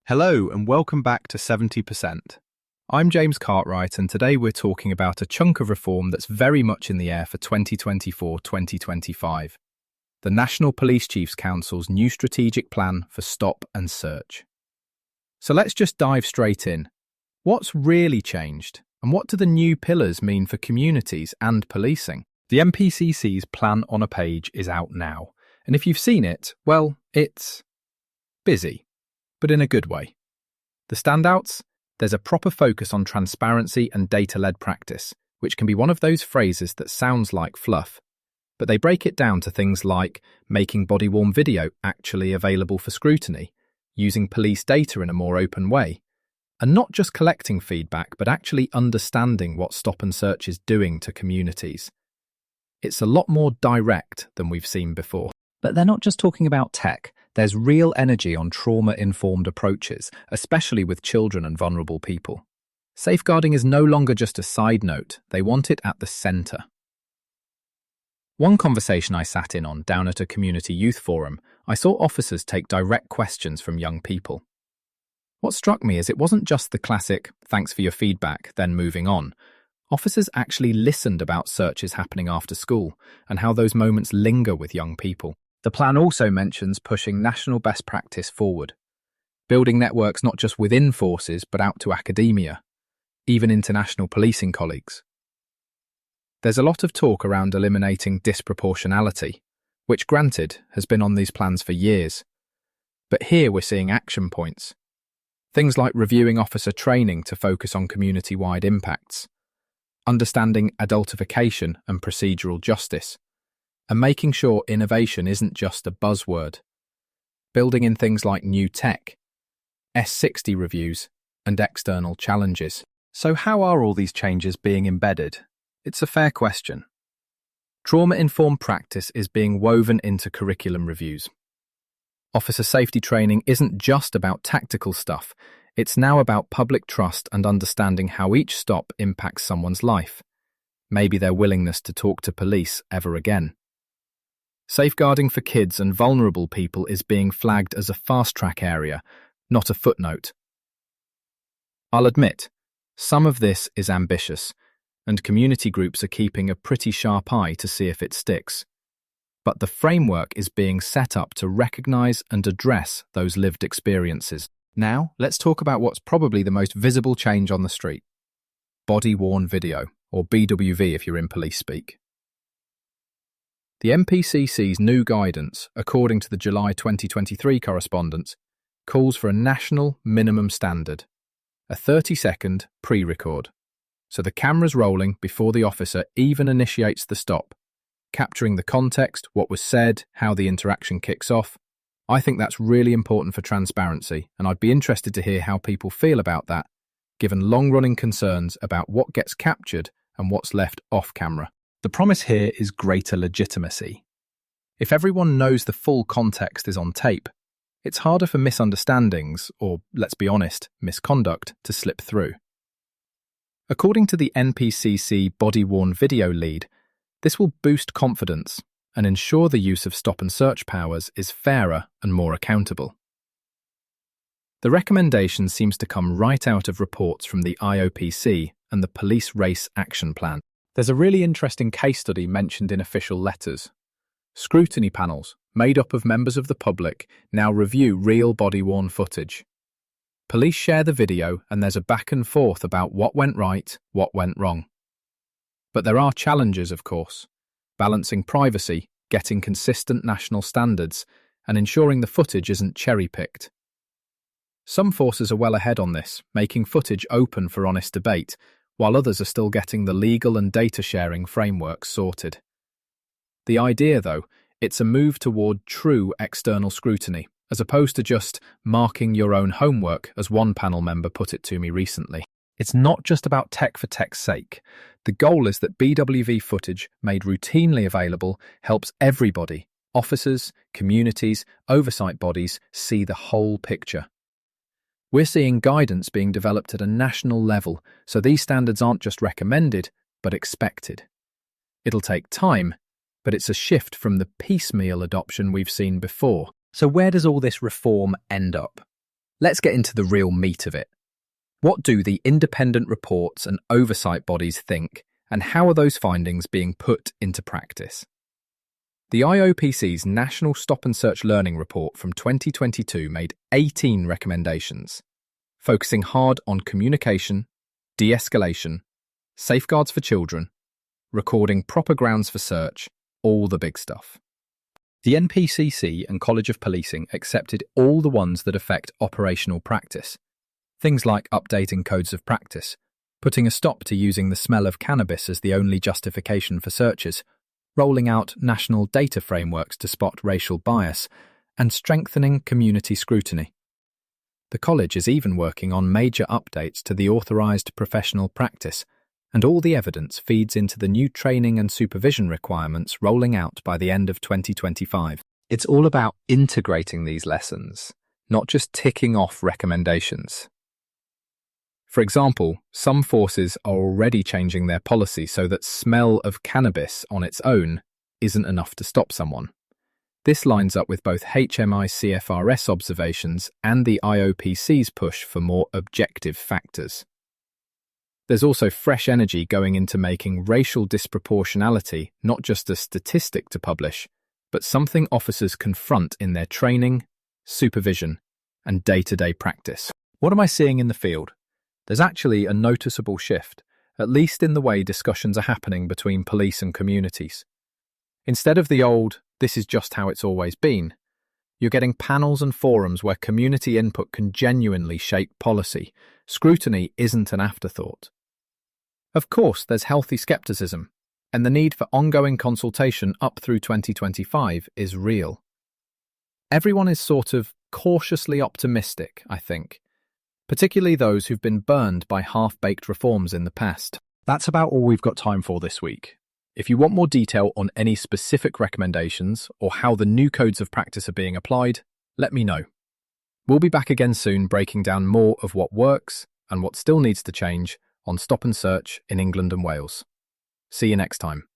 Hello and welcome back to 70%. I'm James Cartwright and today we're talking about a chunk of reform that's very much in the air for 2024-2025. The National Police Chiefs Council's new strategic plan for stop and search. So let's just dive straight in. What's really changed and what do the new pillars mean for communities and policing? The NPCC's plan on a page is out now, and if you've seen it, well, it's busy. But in a good way. The standouts? There's a proper focus on transparency and data-led practice, which can be one of those phrases that sounds like fluff, but they break it down to things like making body-worn video actually available for scrutiny, using police data in a more open way, and not just collecting feedback, but actually understanding what stop and search is doing to communities. It's a lot more direct than we've seen before. But they're not just talking about tech. There's real energy on trauma-informed approaches, especially with children and vulnerable people. Safeguarding is no longer just a side note, they want it at the centre. One conversation I sat in on down at a community youth forum, I saw officers take direct questions from young people. What struck me is it wasn't just the classic, thanks for your feedback, then moving on. Officers actually listened about searches happening after school and how those moments linger with young people. The plan also mentions pushing national best practice forward, building networks not just within forces but out to academia, even international policing colleagues. There's a lot of talk around eliminating disproportionality, which granted has been on these plans for years. But here we're seeing action points. Things like reviewing officer training to focus on community-wide impacts, understanding adultification and procedural justice, and making sure innovation isn't just a buzzword. Building in things like new tech, S60 reviews, and external challenges. So how are all these changes being embedded? It's a fair question. Trauma-informed practice is being woven into curriculum reviews. Officer safety training isn't just about tactical stuff, it's now about public trust and understanding how each stop impacts someone's life, maybe their willingness to talk to police ever again. Safeguarding for kids and vulnerable people is being flagged as a fast-track area, not a footnote. I'll admit, some of this is ambitious, and community groups are keeping a pretty sharp eye to see if it sticks. But the framework is being set up to recognise and address those lived experiences. Now, let's talk about what's probably the most visible change on the street. Body-worn video, or BWV if you're in police speak. The NPCC's new guidance, according to the July 2023 correspondence, calls for a national minimum standard, a 30-second pre-record. So the camera's rolling before the officer even initiates the stop, capturing the context, what was said, how the interaction kicks off. I think that's really important for transparency, and I'd be interested to hear how people feel about that, given long-running concerns about what gets captured and what's left off camera. The promise here is greater legitimacy. If everyone knows the full context is on tape, it's harder for misunderstandings, or, let's be honest, misconduct, to slip through. According to the NPCC body-worn video lead, this will boost confidence and ensure the use of stop and search powers is fairer and more accountable. The recommendation seems to come right out of reports from the IOPC and the Police Race Action Plan. There's a really interesting case study mentioned in official letters. Scrutiny panels, made up of members of the public, now review real body-worn footage. Police share the video and there's a back and forth about what went right, what went wrong. But there are challenges, of course. Balancing privacy, getting consistent national standards, and ensuring the footage isn't cherry-picked. Some forces are well ahead on this, making footage open for honest debate, while others are still getting the legal and data-sharing frameworks sorted. The idea, though, it's a move toward true external scrutiny, as opposed to just marking your own homework, as one panel member put it to me recently. It's not just about tech for tech's sake. The goal is that BWV footage made routinely available helps everybody, officers, communities, oversight bodies, see the whole picture. We're seeing guidance being developed at a national level, so these standards aren't just recommended, but expected. It'll take time, but it's a shift from the piecemeal adoption we've seen before. So where does all this reform end up? Let's get into the real meat of it. What do the independent reports and oversight bodies think, and how are those findings being put into practice? The IOPC's National Stop and Search Learning Report from 2022 made 18 recommendations, focusing hard on communication, de-escalation, safeguards for children, recording proper grounds for search, all the big stuff. The NPCC and College of Policing accepted all the ones that affect operational practice. Things like updating codes of practice, putting a stop to using the smell of cannabis as the only justification for searches, rolling out national data frameworks to spot racial bias, and strengthening community scrutiny. The college is even working on major updates to the authorised professional practice, and all the evidence feeds into the new training and supervision requirements rolling out by the end of 2025. It's all about integrating these lessons, not just ticking off recommendations. For example, some forces are already changing their policy so that smell of cannabis on its own isn't enough to stop someone. This lines up with both HMI CFRS observations and the IOPC's push for more objective factors. There's also fresh energy going into making racial disproportionality not just a statistic to publish, but something officers confront in their training, supervision, and day-to-day practice. What am I seeing in the field? There's actually a noticeable shift, at least in the way discussions are happening between police and communities. Instead of the old, "this is just how it's always been," you're getting panels and forums where community input can genuinely shape policy. Scrutiny isn't an afterthought. Of course, there's healthy skepticism, and the need for ongoing consultation up through 2025 is real. Everyone is sort of cautiously optimistic, I think, particularly those who've been burned by half-baked reforms in the past. That's about all we've got time for this week. If you want more detail on any specific recommendations or how the new codes of practice are being applied, let me know. We'll be back again soon breaking down more of what works and what still needs to change on Stop and Search in England and Wales. See you next time.